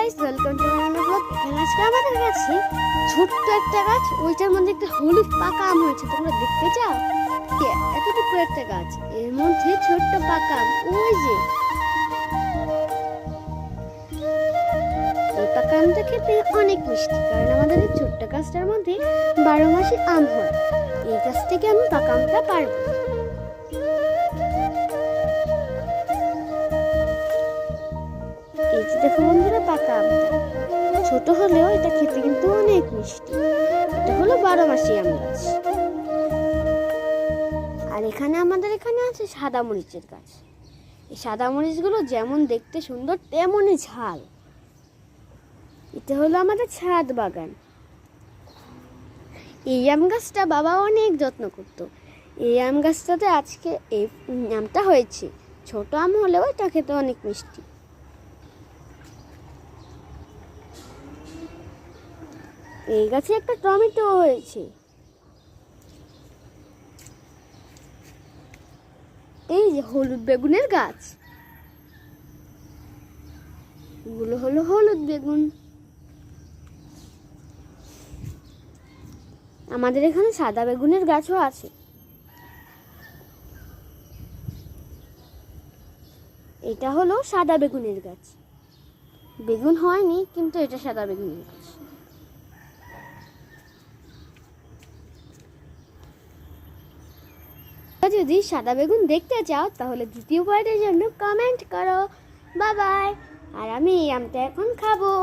Guys, welcome to my blog. আজকে আমাদের কাছে ছোট্ট একটা গাছ, ওইটার মধ্যে একটা হলুদ পাকা আম হয়েছে। তোমরা দেখতে চাও? এতটুকু একটা গাছ, এর মধ্যে ছোট্ট পাকা আম। ওই যে এই পাকা আমটা খেতে অনেক মিষ্টি, কারণ আমাদের এই ছোট্ট গাছটার মধ্যে 12 মাসে আম হয়। এই গাছ থেকে আমি পাকা আমটা পারবো। এই যে দেখো বন্ধুরা, পাকা আমটা ছোট হলেও এটা খেতে কিন্তু অনেক মিষ্টি। এটা হলো 12 মাসি আম গাছ। আর আমাদের এখানে আছে সাদা মরিচের গাছ। এই সাদা মরিচগুলো যেমন দেখতে সুন্দর তেমনই ঝাল। এটা হলো আমাদের ছাদ বাগান। এই আম গাছটা বাবা অনেক যত্ন করতো। এই আম গাছটাতে আজকে এই আমটা হয়েছে। ছোট আম হলেও এটা খেতে অনেক মিষ্টি। এই গাছে একটা টমেটো হয়েছে। এই যে হলুদ বেগুনের গাছ, এগুলো হলো হলুদ বেগুন। আমাদের এখানে সাদা বেগুনের গাছও আছে। এটা হলো সাদা বেগুনের গাছ। বেগুন হয়নি, কিন্তু এটা সাদা বেগুনের গাছ। যদি সাদা বেগুন দেখতে চাও তাহলে দ্বিতীয় পার্টের জন্য কমেন্ট করো। Bye bye. আর আমি এই আমটা এখন খাবো।